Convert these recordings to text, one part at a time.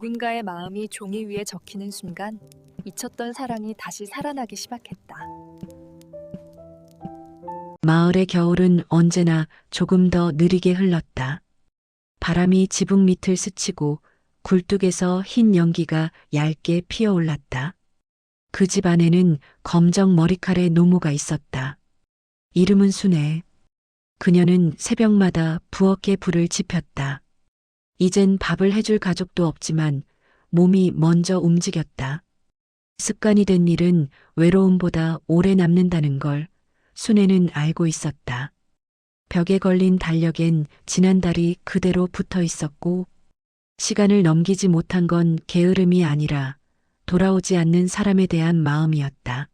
누군가의 마음이 종이 위에 적히는 순간 잊혔던 사랑이 다시 살아나기 시작했다. 마을의 겨울은 언제나 조금 더 느리게 흘렀다. 바람이 지붕 밑을 스치고 굴뚝에서 흰 연기가 얇게 피어올랐다. 그 집 안에는 검정 머리칼의 노모가 있었다. 이름은 순애. 그녀는 새벽마다 부엌에 불을 지폈다. 이젠 밥을 해줄 가족도 없지만 몸이 먼저 움직였다. 습관이 된 일은 외로움보다 오래 남는다는 걸 순애는 알고 있었다. 벽에 걸린 달력엔 지난달이 그대로 붙어 있었고 시간을 넘기지 못한 건 게으름이 아니라 돌아오지 않는 사람에 대한 마음이었다.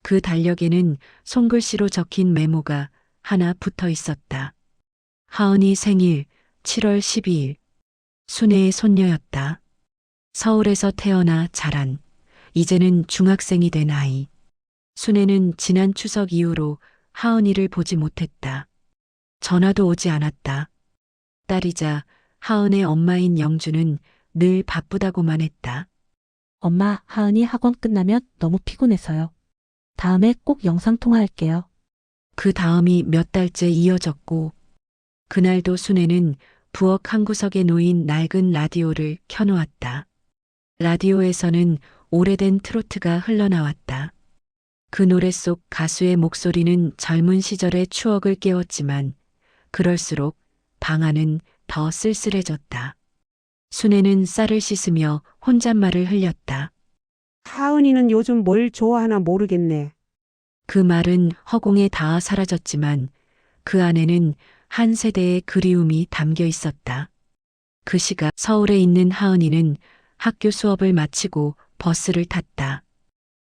그 달력에는 손글씨로 적힌 메모가 하나 붙어 있었다. 하은이 생일 7월 12일. 순애의 손녀였다. 서울에서 태어나 자란 이제는 중학생이 된 아이. 순애는 지난 추석 이후로 하은이를 보지 못했다. 전화도 오지 않았다. 딸이자 하은의 엄마인 영주는 늘 바쁘다고만 했다. 엄마, 하은이 학원 끝나면 너무 피곤해서요. 다음에 꼭 영상통화할게요. 그 다음이 몇 달째 이어졌고 그날도 순애는 부엌 한 구석에 놓인 낡은 라디오를 켜놓았다. 라디오에서는 오래된 트로트가 흘러나왔다. 그 노래 속 가수의 목소리는 젊은 시절의 추억을 깨웠지만 그럴수록 방 안은 더 쓸쓸해졌다. 순애는 쌀을 씻으며 혼잣말을 흘렸다. 하은이는 요즘 뭘 좋아하나 모르겠네. 그 말은 허공에 닿아 사라졌지만 그 안에는 한 세대의 그리움이 담겨 있었다. 그 시각 서울에 있는 하은이는 학교 수업을 마치고 버스를 탔다.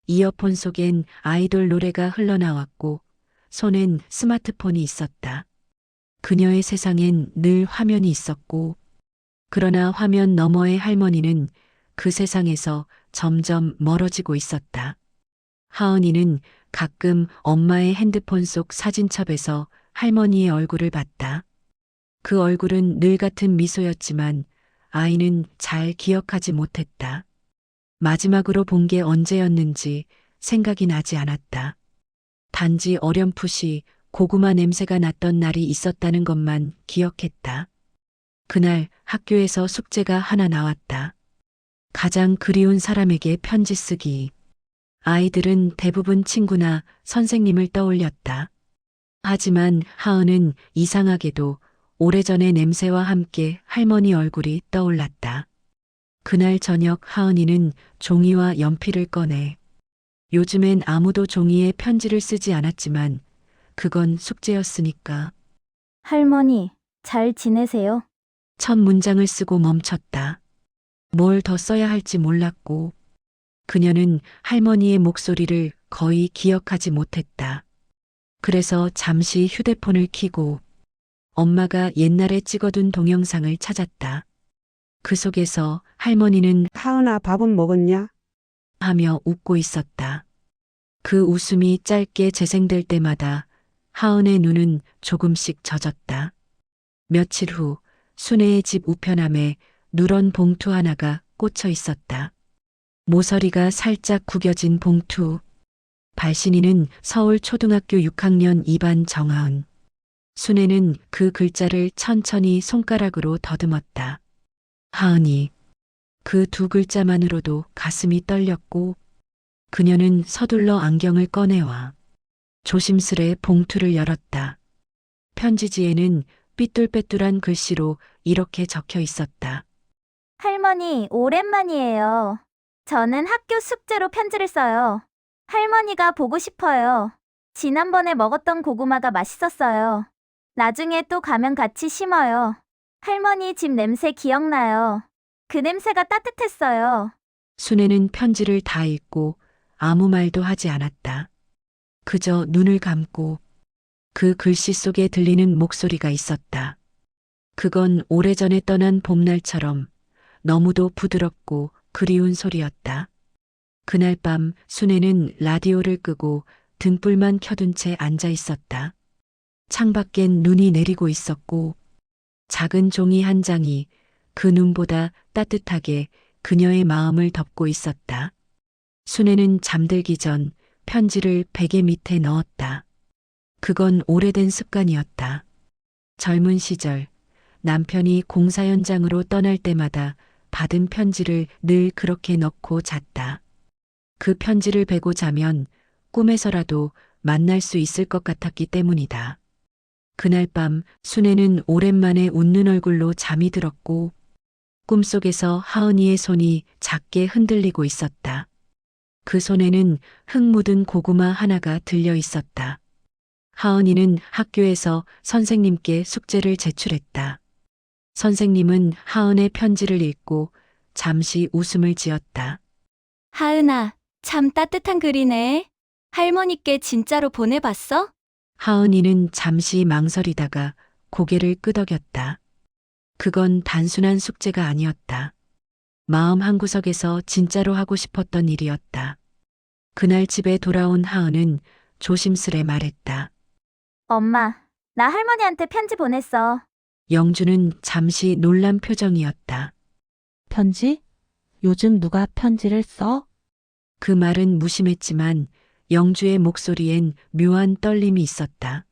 이어폰 속엔 아이돌 노래가 흘러나왔고 손엔 스마트폰이 있었다. 그녀의 세상엔 늘 화면이 있었고 그러나 화면 너머의 할머니는 그 세상에서 점점 멀어지고 있었다. 하은이는 가끔 엄마의 핸드폰 속 사진첩에서 할머니의 얼굴을 봤다. 그 얼굴은 늘 같은 미소였지만 아이는 잘 기억하지 못했다. 마지막으로 본 게 언제였는지 생각이 나지 않았다. 단지 어렴풋이 고구마 냄새가 났던 날이 있었다는 것만 기억했다. 그날 학교에서 숙제가 하나 나왔다. 가장 그리운 사람에게 편지 쓰기. 아이들은 대부분 친구나 선생님을 떠올렸다. 하지만 하은은 이상하게도 오래전의 냄새와 함께 할머니 얼굴이 떠올랐다. 그날 저녁 하은이는 종이와 연필을 꺼내 요즘엔 아무도 종이에 편지를 쓰지 않았지만 그건 숙제였으니까 할머니, 잘 지내세요? 첫 문장을 쓰고 멈췄다. 뭘 더 써야 할지 몰랐고 그녀는 할머니의 목소리를 거의 기억하지 못했다. 그래서 잠시 휴대폰을 켜고 엄마가 옛날에 찍어둔 동영상을 찾았다. 그 속에서 할머니는 하은아, 밥은 먹었냐? 하며 웃고 있었다. 그 웃음이 짧게 재생될 때마다 하은의 눈은 조금씩 젖었다. 며칠 후 순애의 집 우편함에 누런 봉투 하나가 꽂혀 있었다. 모서리가 살짝 구겨진 봉투. 발신인은 서울 초등학교 6학년 2반 정하은. 순애는 그 글자를 천천히 손가락으로 더듬었다. 하은이. 그 두 글자만으로도 가슴이 떨렸고 그녀는 서둘러 안경을 꺼내와 조심스레 봉투를 열었다. 편지지에는 삐뚤빼뚤한 글씨로 이렇게 적혀 있었다. 할머니, 오랜만이에요. 저는 학교 숙제로 편지를 써요. 할머니가 보고 싶어요. 지난번에 먹었던 고구마가 맛있었어요. 나중에 또 가면 같이 심어요. 할머니 집 냄새 기억나요. 그 냄새가 따뜻했어요. 순애는 편지를 다 읽고 아무 말도 하지 않았다. 그저 눈을 감고 그 글씨 속에 들리는 목소리가 있었다. 그건 오래전에 떠난 봄날처럼 너무도 부드럽고 그리운 소리였다. 그날 밤 순애는 라디오를 끄고 등불만 켜둔 채 앉아 있었다. 창밖엔 눈이 내리고 있었고 작은 종이 한 장이 그 눈보다 따뜻하게 그녀의 마음을 덮고 있었다. 순애는 잠들기 전 편지를 베개 밑에 넣었다. 그건 오래된 습관이었다. 젊은 시절 남편이 공사 현장으로 떠날 때마다 받은 편지를 늘 그렇게 넣고 잤다. 그 편지를 베고 자면 꿈에서라도 만날 수 있을 것 같았기 때문이다. 그날 밤 순애는 오랜만에 웃는 얼굴로 잠이 들었고 꿈속에서 하은이의 손이 작게 흔들리고 있었다. 그 손에는 흙 묻은 고구마 하나가 들려 있었다. 하은이는 학교에서 선생님께 숙제를 제출했다. 선생님은 하은의 편지를 읽고 잠시 웃음을 지었다. 하은아, 참 따뜻한 글이네. 할머니께 진짜로 보내봤어? 하은이는 잠시 망설이다가 고개를 끄덕였다. 그건 단순한 숙제가 아니었다. 마음 한구석에서 진짜로 하고 싶었던 일이었다. 그날 집에 돌아온 하은은 조심스레 말했다. 엄마, 나 할머니한테 편지 보냈어. 영주는 잠시 놀란 표정이었다. 편지? 요즘 누가 편지를 써? 그 말은 무심했지만 영주의 목소리엔 묘한 떨림이 있었다.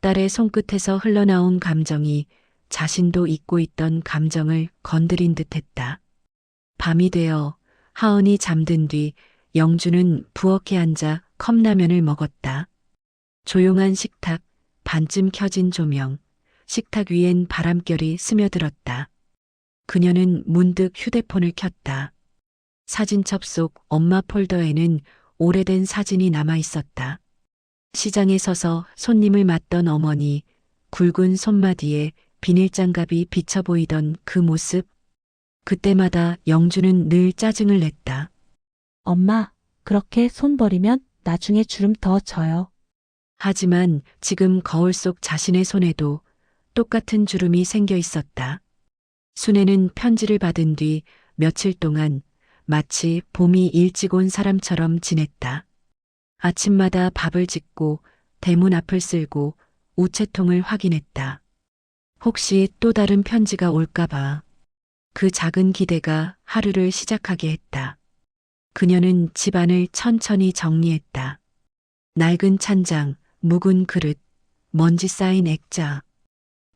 딸의 손끝에서 흘러나온 감정이 자신도 잊고 있던 감정을 건드린 듯했다. 밤이 되어 하은이 잠든 뒤 영주는 부엌에 앉아 컵라면을 먹었다. 조용한 식탁, 반쯤 켜진 조명, 식탁 위엔 바람결이 스며들었다. 그녀는 문득 휴대폰을 켰다. 사진첩 속 엄마 폴더에는 오래된 사진이 남아 있었다. 시장에 서서 손님을 맞던 어머니, 굵은 손마디에 비닐장갑이 비쳐 보이던 그 모습. 그때마다 영주는 늘 짜증을 냈다. 엄마, 그렇게 손 버리면 나중에 주름 더 져요. 하지만 지금 거울 속 자신의 손에도 똑같은 주름이 생겨 있었다. 순애는 편지를 받은 뒤 며칠 동안 마치 봄이 일찍 온 사람처럼 지냈다. 아침마다 밥을 짓고 대문 앞을 쓸고 우체통을 확인했다. 혹시 또 다른 편지가 올까봐. 그 작은 기대가 하루를 시작하게 했다. 그녀는 집안을 천천히 정리했다. 낡은 찬장, 묵은 그릇, 먼지 쌓인 액자.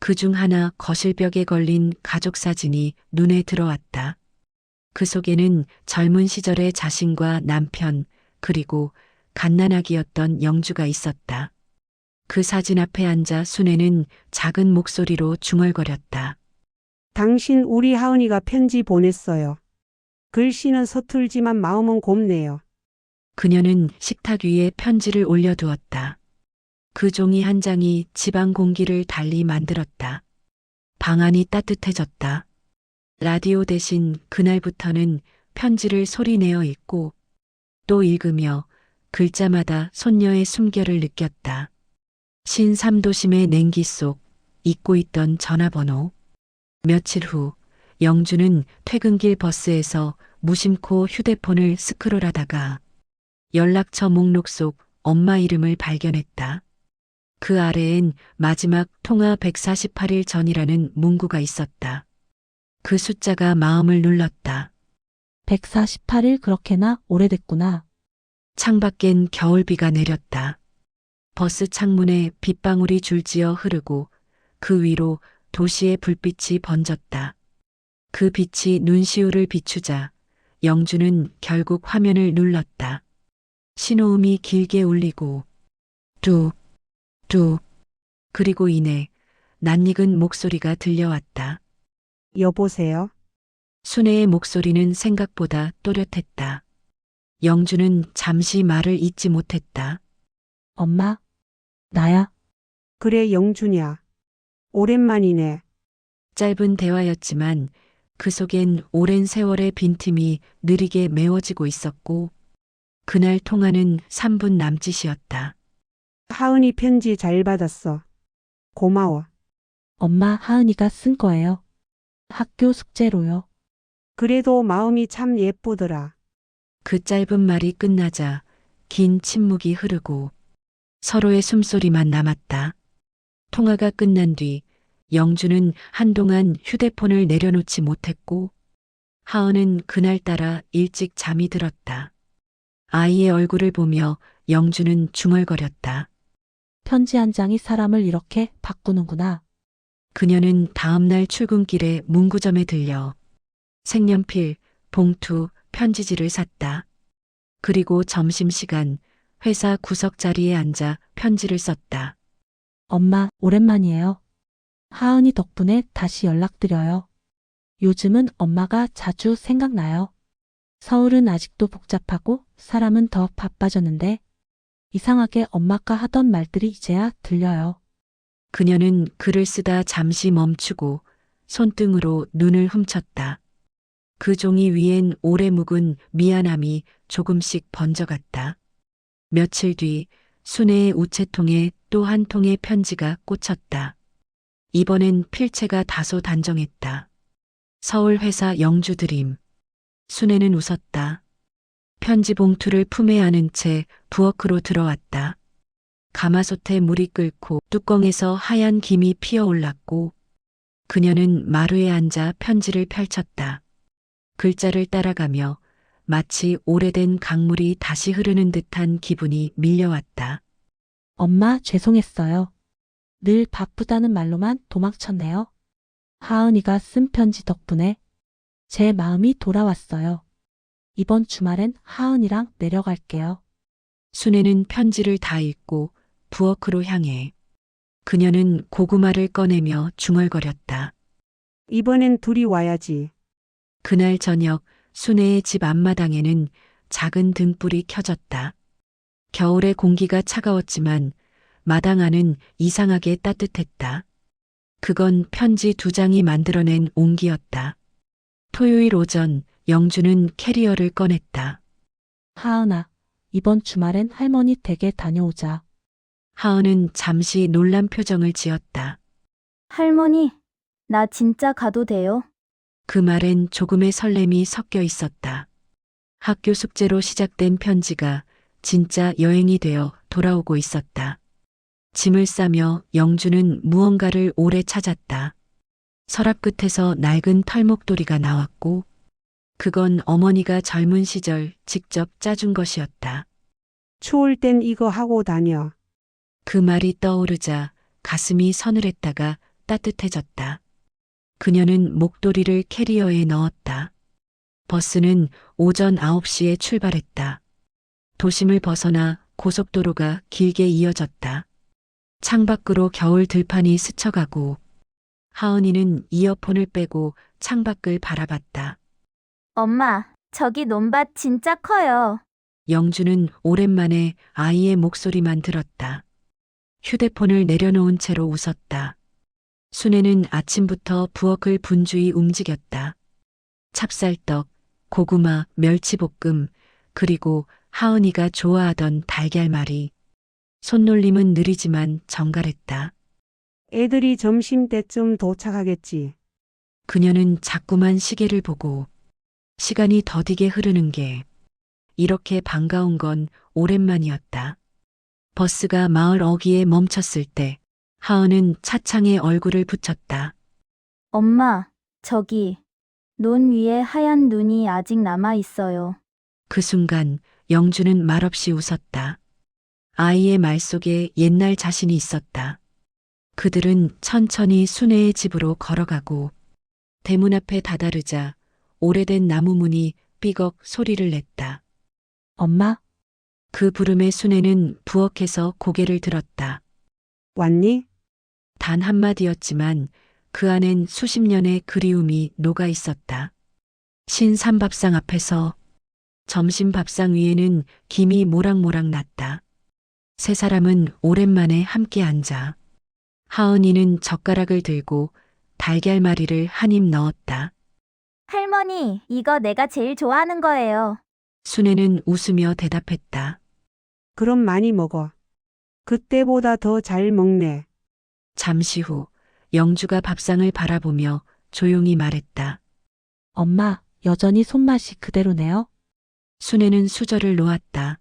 그중 하나 거실벽에 걸린 가족 사진이 눈에 들어왔다. 그 속에는 젊은 시절의 자신과 남편, 그리고 갓난아기였던 영주가 있었다. 그 사진 앞에 앉아 순애는 작은 목소리로 중얼거렸다. 당신 우리 하은이가 편지 보냈어요. 글씨는 서툴지만 마음은 곱네요. 그녀는 식탁 위에 편지를 올려두었다. 그 종이 한 장이 집안 공기를 달리 만들었다. 방 안이 따뜻해졌다. 라디오 대신 그날부터는 편지를 소리내어 읽고 또 읽으며 글자마다 손녀의 숨결을 느꼈다. 신삼도심의 냉기 속 잊고 있던 전화번호. 며칠 후 영주는 퇴근길 버스에서 무심코 휴대폰을 스크롤하다가 연락처 목록 속 엄마 이름을 발견했다. 그 아래엔 마지막 통화 148일 전이라는 문구가 있었다. 그 숫자가 마음을 눌렀다. 148일 그렇게나 오래됐구나. 창밖엔 겨울비가 내렸다. 버스 창문에 빗방울이 줄지어 흐르고 그 위로 도시의 불빛이 번졌다. 그 빛이 눈시울을 비추자 영주는 결국 화면을 눌렀다. 신호음이 길게 울리고 뚝, 뚝. 그리고 이내 낯익은 목소리가 들려왔다. 여보세요? 순애의 목소리는 생각보다 또렷했다. 영주는 잠시 말을 잇지 못했다. 엄마, 나야. 그래 영주냐. 오랜만이네. 짧은 대화였지만 그 속엔 오랜 세월의 빈틈이 느리게 메워지고 있었고 그날 통화는 3분 남짓이었다. 하은이 편지 잘 받았어. 고마워. 엄마 하은이가 쓴 거예요. 학교 숙제로요. 그래도 마음이 참 예쁘더라. 그 짧은 말이 끝나자 긴 침묵이 흐르고 서로의 숨소리만 남았다. 통화가 끝난 뒤 영주는 한동안 휴대폰을 내려놓지 못했고 하은은 그날따라 일찍 잠이 들었다. 아이의 얼굴을 보며 영주는 중얼거렸다. 편지 한 장이 사람을 이렇게 바꾸는구나. 그녀는 다음날 출근길에 문구점에 들려 색연필, 봉투, 편지지를 샀다. 그리고 점심시간 회사 구석 자리에 앉아 편지를 썼다. 엄마, 오랜만이에요. 하은이 덕분에 다시 연락드려요. 요즘은 엄마가 자주 생각나요. 서울은 아직도 복잡하고 사람은 더 바빠졌는데 이상하게 엄마가 하던 말들이 이제야 들려요. 그녀는 글을 쓰다 잠시 멈추고 손등으로 눈을 훔쳤다. 그 종이 위엔 오래 묵은 미안함이 조금씩 번져갔다. 며칠 뒤 순애의 우체통에 또 한 통의 편지가 꽂혔다. 이번엔 필체가 다소 단정했다. 서울 회사 영주 드림. 순애는 웃었다. 편지 봉투를 품에 안은 채 부엌으로 들어왔다. 가마솥에 물이 끓고 뚜껑에서 하얀 김이 피어올랐고 그녀는 마루에 앉아 편지를 펼쳤다. 글자를 따라가며 마치 오래된 강물이 다시 흐르는 듯한 기분이 밀려왔다. 엄마, 죄송했어요. 늘 바쁘다는 말로만 도망쳤네요. 하은이가 쓴 편지 덕분에 제 마음이 돌아왔어요. 이번 주말엔 하은이랑 내려갈게요. 순애는 편지를 다 읽고 부엌으로 향해 그녀는 고구마를 꺼내며 중얼거렸다. 이번엔 둘이 와야지. 그날 저녁 순애의 집 앞마당에는 작은 등불이 켜졌다. 겨울의 공기가 차가웠지만 마당 안은 이상하게 따뜻했다. 그건 편지 2장이 만들어낸 온기였다. 토요일 오전 영주는 캐리어를 꺼냈다. 하은아, 이번 주말엔 할머니 댁에 다녀오자. 하은은 잠시 놀란 표정을 지었다. 할머니, 나 진짜 가도 돼요? 그 말엔 조금의 설렘이 섞여 있었다. 학교 숙제로 시작된 편지가 진짜 여행이 되어 돌아오고 있었다. 짐을 싸며 영주는 무언가를 오래 찾았다. 서랍 끝에서 낡은 털목도리가 나왔고 그건 어머니가 젊은 시절 직접 짜준 것이었다. 추울 땐 이거 하고 다녀. 그 말이 떠오르자 가슴이 서늘했다가 따뜻해졌다. 그녀는 목도리를 캐리어에 넣었다. 버스는 오전 9시에 출발했다. 도심을 벗어나 고속도로가 길게 이어졌다. 창밖으로 겨울 들판이 스쳐가고 하은이는 이어폰을 빼고 창밖을 바라봤다. 엄마, 저기 논밭 진짜 커요. 영주는 오랜만에 아이의 목소리만 들었다. 휴대폰을 내려놓은 채로 웃었다. 순애는 아침부터 부엌을 분주히 움직였다. 찹쌀떡, 고구마, 멸치볶음, 그리고 하은이가 좋아하던 달걀말이. 손놀림은 느리지만 정갈했다. 애들이 점심때쯤 도착하겠지. 그녀는 자꾸만 시계를 보고 시간이 더디게 흐르는 게 이렇게 반가운 건 오랜만이었다. 버스가 마을 어귀에 멈췄을 때 하은은 차창에 얼굴을 붙였다. 엄마, 저기, 논 위에 하얀 눈이 아직 남아 있어요. 그 순간 영주는 말없이 웃었다. 아이의 말 속에 옛날 자신이 있었다. 그들은 천천히 순애의 집으로 걸어가고 대문 앞에 다다르자 오래된 나무 문이 삐걱 소리를 냈다. 엄마, 그 부름에 순애는 부엌에서 고개를 들었다. 왔니? 단 한마디였지만 그 안엔 수십 년의 그리움이 녹아 있었다. 신삼밥상 앞에서 점심 밥상 위에는 김이 모락모락 났다. 세 사람은 오랜만에 함께 앉아 하은이는 젓가락을 들고 달걀말이를 한 입 넣었다. 할머니, 이거 내가 제일 좋아하는 거예요. 순애는 웃으며 대답했다. 그럼 많이 먹어. 그때보다 더 잘 먹네. 잠시 후 영주가 밥상을 바라보며 조용히 말했다. 엄마, 여전히 손맛이 그대로네요. 순애는 수저를 놓았다.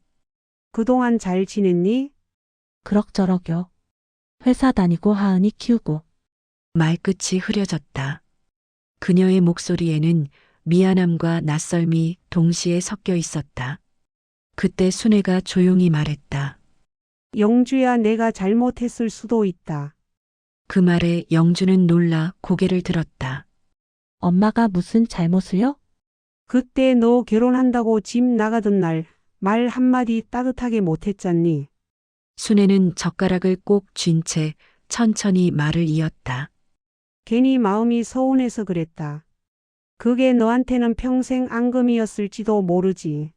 그동안 잘 지냈니? 그럭저럭요. 회사 다니고 하은이 키우고. 말끝이 흐려졌다. 그녀의 목소리에는 미안함과 낯설미 동시에 섞여 있었다. 그때 순애가 조용히 말했다. 영주야, 내가 잘못했을 수도 있다. 그 말에 영주는 놀라 고개를 들었다. 엄마가 무슨 잘못을요? 그때 너 결혼한다고 집 나가던 날 말 한마디 따뜻하게 못했잖니. 순애는 젓가락을 꼭 쥔 채 천천히 말을 이었다. 괜히 마음이 서운해서 그랬다. 그게 너한테는 평생 앙금이었을지도 모르지.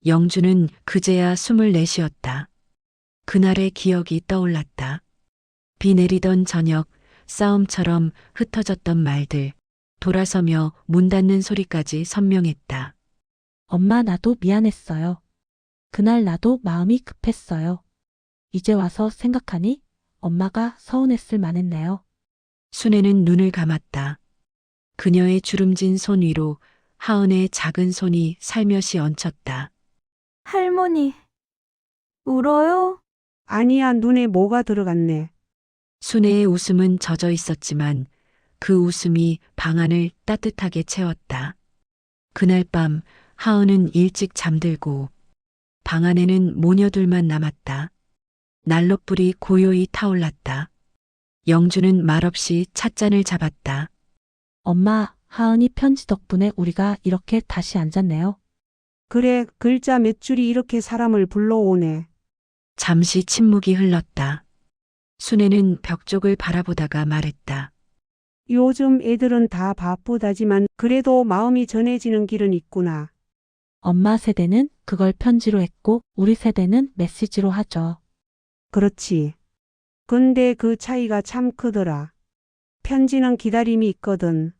영주는 그제야 숨을 내쉬었다. 그날의 기억이 떠올랐다. 비 내리던 저녁, 싸움처럼 흩어졌던 말들, 돌아서며 문 닫는 소리까지 선명했다. 엄마, 나도 미안했어요. 그날 나도 마음이 급했어요. 이제 와서 생각하니 엄마가 서운했을 만했네요. 순애는 눈을 감았다. 그녀의 주름진 손 위로 하은의 작은 손이 살며시 얹혔다. 할머니, 울어요? 아니야, 눈에 뭐가 들어갔네. 순애의 웃음은 젖어 있었지만 그 웃음이 방 안을 따뜻하게 채웠다. 그날 밤 하은은 일찍 잠들고 방 안에는 모녀들만 남았다. 난로불이 고요히 타올랐다. 영주는 말없이 찻잔을 잡았다. 엄마, 하은이 편지 덕분에 우리가 이렇게 다시 앉았네요. 그래, 글자 몇 줄이 이렇게 사람을 불러오네. 잠시 침묵이 흘렀다. 순애는 벽 쪽을 바라보다가 말했다. 요즘 애들은 다 바쁘다지만 그래도 마음이 전해지는 길은 있구나. 엄마 세대는 그걸 편지로 했고 우리 세대는 메시지로 하죠. 그렇지. 근데 그 차이가 참 크더라. 편지는 기다림이 있거든.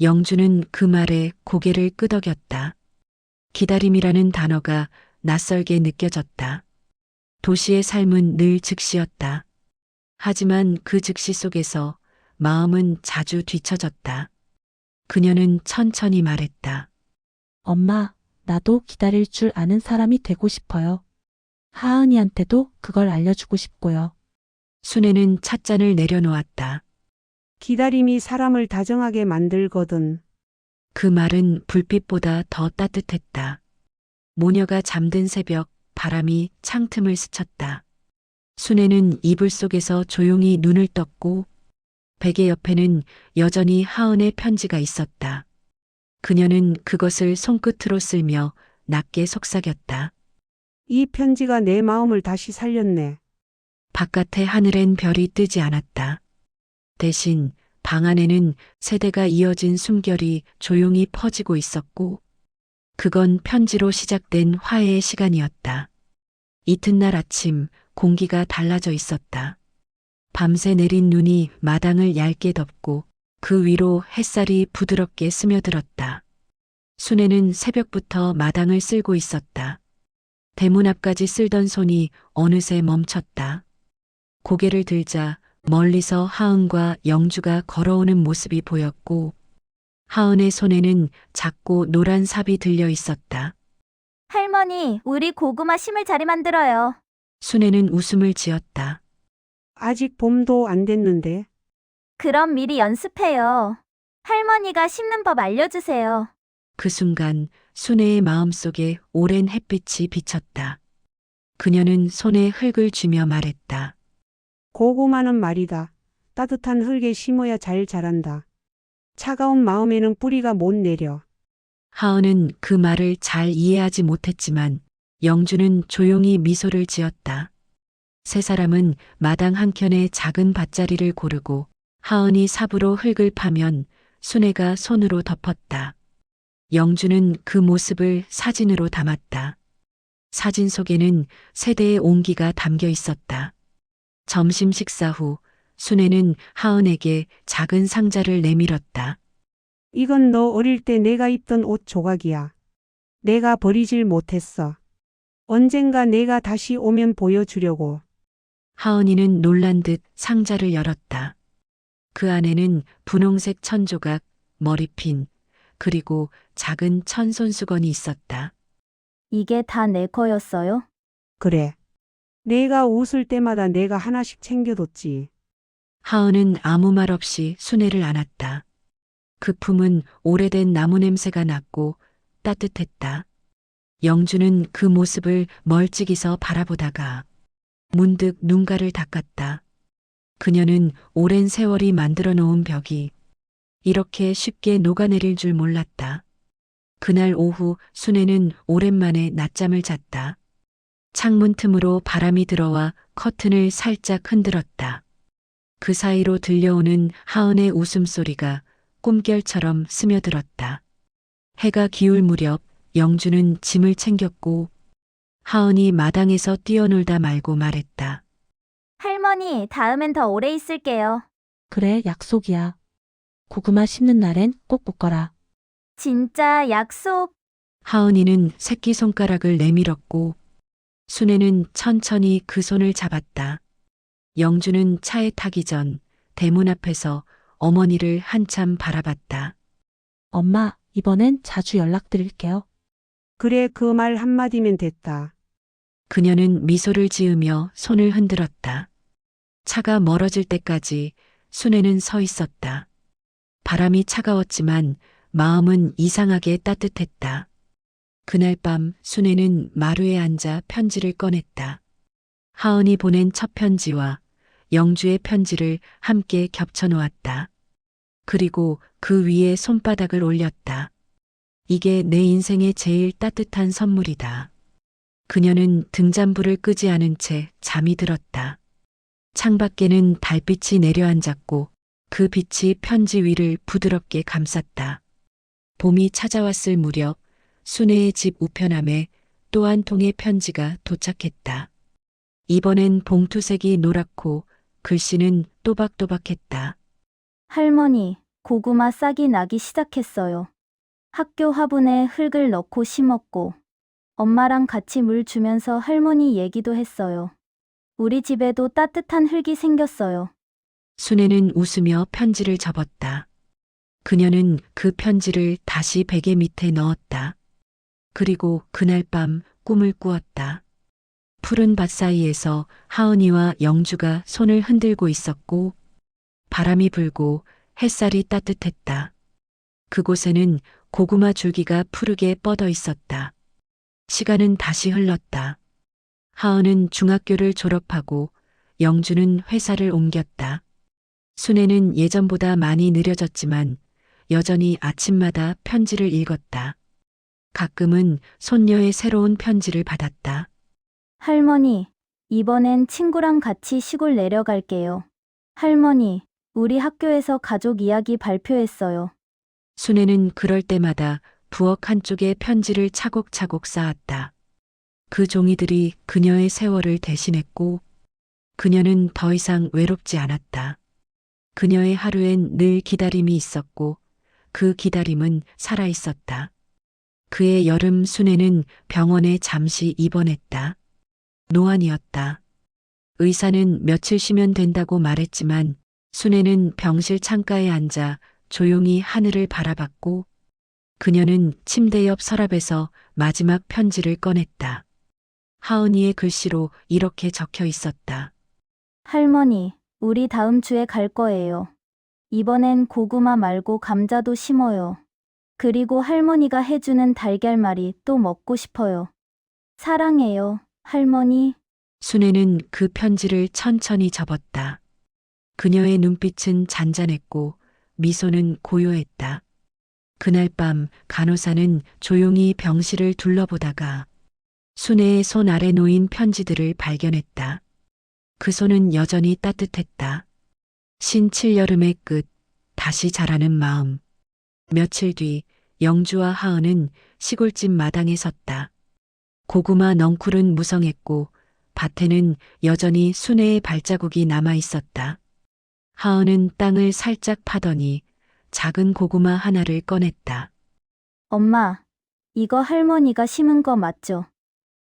영주는 그 말에 고개를 끄덕였다. 기다림이라는 단어가 낯설게 느껴졌다. 도시의 삶은 늘 즉시였다. 하지만 그 즉시 속에서 마음은 자주 뒤처졌다. 그녀는 천천히 말했다. 엄마, 나도 기다릴 줄 아는 사람이 되고 싶어요. 하은이한테도 그걸 알려주고 싶고요. 순애는 찻잔을 내려놓았다. 기다림이 사람을 다정하게 만들거든. 그 말은 불빛보다 더 따뜻했다. 모녀가 잠든 새벽 바람이 창틈을 스쳤다. 순애는 이불 속에서 조용히 눈을 떴고 베개 옆에는 여전히 하은의 편지가 있었다. 그녀는 그것을 손끝으로 쓸며 낮게 속삭였다. 이 편지가 내 마음을 다시 살렸네. 바깥의 하늘엔 별이 뜨지 않았다. 대신 방 안에는 세대가 이어진 숨결이 조용히 퍼지고 있었고 그건 편지로 시작된 화해의 시간이었다. 이튿날 아침 공기가 달라져 있었다. 밤새 내린 눈이 마당을 얇게 덮고 그 위로 햇살이 부드럽게 스며들었다. 순애는 새벽부터 마당을 쓸고 있었다. 대문 앞까지 쓸던 손이 어느새 멈췄다. 고개를 들자 멀리서 하은과 영주가 걸어오는 모습이 보였고 하은의 손에는 작고 노란 삽이 들려 있었다. 할머니, 우리 고구마 심을 자리 만들어요. 순애는 웃음을 지었다. 아직 봄도 안 됐는데. 그럼 미리 연습해요. 할머니가 심는 법 알려주세요. 그 순간 순애의 마음속에 오랜 햇빛이 비쳤다. 그녀는 손에 흙을 쥐며 말했다. 고구마는 말이다. 따뜻한 흙에 심어야 잘 자란다. 차가운 마음에는 뿌리가 못 내려. 하은은 그 말을 잘 이해하지 못했지만 영주는 조용히 미소를 지었다. 세 사람은 마당 한켠에 작은 밭자리를 고르고 하은이 삽으로 흙을 파면 순애가 손으로 덮었다. 영주는 그 모습을 사진으로 담았다. 사진 속에는 세대의 온기가 담겨 있었다. 점심 식사 후 순애는 하은에게 작은 상자를 내밀었다. 이건 너 어릴 때 내가 입던 옷 조각이야. 내가 버리질 못했어. 언젠가 내가 다시 오면 보여주려고. 하은이는 놀란 듯 상자를 열었다. 그 안에는 분홍색 천조각, 머리핀, 그리고 작은 천손수건이 있었다. 이게 다 내 거였어요? 그래. 내가 웃을 때마다 내가 하나씩 챙겨뒀지. 하은은 아무 말 없이 순애를 안았다. 그 품은 오래된 나무 냄새가 났고 따뜻했다. 영주는 그 모습을 멀찍이서 바라보다가 문득 눈가를 닦았다. 그녀는 오랜 세월이 만들어 놓은 벽이 이렇게 쉽게 녹아내릴 줄 몰랐다. 그날 오후 순애는 오랜만에 낮잠을 잤다. 창문 틈으로 바람이 들어와 커튼을 살짝 흔들었다. 그 사이로 들려오는 하은의 웃음소리가 꿈결처럼 스며들었다. 해가 기울 무렵 영주는 짐을 챙겼고 하은이 마당에서 뛰어놀다 말고 말했다. 할머니, 다음엔 더 오래 있을게요. 그래, 약속이야. 고구마 심는 날엔 꼭 묶어라. 진짜 약속. 하은이는 새끼손가락을 내밀었고 순애는 천천히 그 손을 잡았다. 영주는 차에 타기 전 대문 앞에서 어머니를 한참 바라봤다. 엄마, 이번엔 자주 연락드릴게요. 그래, 그 말 한마디면 됐다. 그녀는 미소를 지으며 손을 흔들었다. 차가 멀어질 때까지 순애는 서 있었다. 바람이 차가웠지만 마음은 이상하게 따뜻했다. 그날 밤 순애는 마루에 앉아 편지를 꺼냈다. 하은이 보낸 첫 편지와 영주의 편지를 함께 겹쳐 놓았다. 그리고 그 위에 손바닥을 올렸다. 이게 내 인생의 제일 따뜻한 선물이다. 그녀는 등잔불을 끄지 않은 채 잠이 들었다. 창밖에는 달빛이 내려앉았고 그 빛이 편지 위를 부드럽게 감쌌다. 봄이 찾아왔을 무렵 순애의 집 우편함에 또 한 통의 편지가 도착했다. 이번엔 봉투색이 노랗고 글씨는 또박또박했다. 할머니, 고구마 싹이 나기 시작했어요. 학교 화분에 흙을 넣고 심었고, 엄마랑 같이 물 주면서 할머니 얘기도 했어요. 우리 집에도 따뜻한 흙이 생겼어요. 순애는 웃으며 편지를 접었다. 그녀는 그 편지를 다시 베개 밑에 넣었다. 그리고 그날 밤 꿈을 꾸었다. 푸른 밭 사이에서 하은이와 영주가 손을 흔들고 있었고 바람이 불고 햇살이 따뜻했다. 그곳에는 고구마 줄기가 푸르게 뻗어 있었다. 시간은 다시 흘렀다. 하은은 중학교를 졸업하고 영주는 회사를 옮겼다. 순애는 예전보다 많이 느려졌지만 여전히 아침마다 편지를 읽었다. 가끔은 손녀의 새로운 편지를 받았다. 할머니, 이번엔 친구랑 같이 시골 내려갈게요. 할머니, 우리 학교에서 가족 이야기 발표했어요. 순애는 그럴 때마다 부엌 한쪽에 편지를 차곡차곡 쌓았다. 그 종이들이 그녀의 세월을 대신했고 그녀는 더 이상 외롭지 않았다. 그녀의 하루엔 늘 기다림이 있었고 그 기다림은 살아있었다. 그의 여름 순애는 병원에 잠시 입원했다. 노안이었다. 의사는 며칠 쉬면 된다고 말했지만 순애는 병실 창가에 앉아 조용히 하늘을 바라봤고 그녀는 침대 옆 서랍에서 마지막 편지를 꺼냈다. 하은이의 글씨로 이렇게 적혀 있었다. 할머니, 우리 다음 주에 갈 거예요. 이번엔 고구마 말고 감자도 심어요. 그리고 할머니가 해주는 달걀말이 또 먹고 싶어요. 사랑해요, 할머니. 순애는 그 편지를 천천히 접었다. 그녀의 눈빛은 잔잔했고 미소는 고요했다. 그날 밤 간호사는 조용히 병실을 둘러보다가 순애의 손 아래 놓인 편지들을 발견했다. 그 손은 여전히 따뜻했다. 신 7여름의 끝, 다시 자라는 마음. 며칠 뒤 영주와 하은은 시골집 마당에 섰다. 고구마 넝쿨은 무성했고 밭에는 여전히 순애의 발자국이 남아 있었다. 하은은 땅을 살짝 파더니 작은 고구마 하나를 꺼냈다. 엄마, 이거 할머니가 심은 거 맞죠?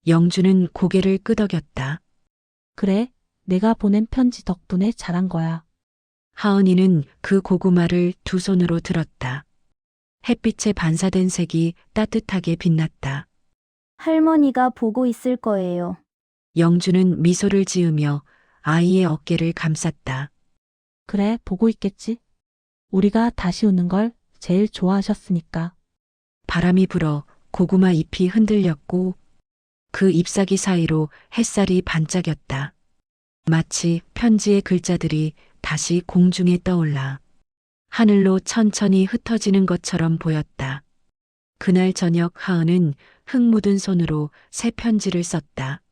영주는 고개를 끄덕였다. 그래, 내가 보낸 편지 덕분에 자란 거야. 하은이는 그 고구마를 두 손으로 들었다. 햇빛에 반사된 색이 따뜻하게 빛났다. 할머니가 보고 있을 거예요. 영주는 미소를 지으며 아이의 어깨를 감쌌다. 그래, 보고 있겠지. 우리가 다시 웃는 걸 제일 좋아하셨으니까. 바람이 불어 고구마 잎이 흔들렸고 그 잎사귀 사이로 햇살이 반짝였다. 마치 편지의 글자들이 다시 공중에 떠올라 하늘로 천천히 흩어지는 것처럼 보였다. 그날 저녁 하은은 흙 묻은 손으로 새 편지를 썼다.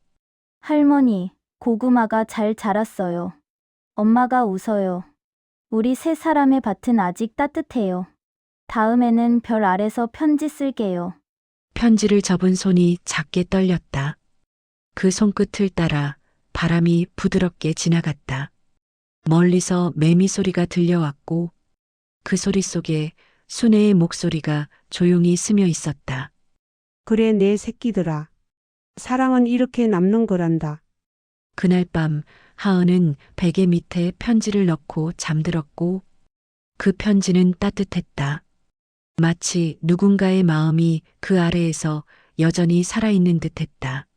할머니, 고구마가 잘 자랐어요. 엄마가 웃어요. 우리 세 사람의 밭은 아직 따뜻해요. 다음에는 별 아래서 편지 쓸게요. 편지를 접은 손이 작게 떨렸다. 그 손끝을 따라 바람이 부드럽게 지나갔다. 멀리서 매미 소리가 들려왔고 그 소리 속에 순애의 목소리가 조용히 스며 있었다. 그래, 내 새끼들아. 사랑은 이렇게 남는 거란다. 그날 밤 하은은 베개 밑에 편지를 넣고 잠들었고 그 편지는 따뜻했다. 마치 누군가의 마음이 그 아래에서 여전히 살아있는 듯했다.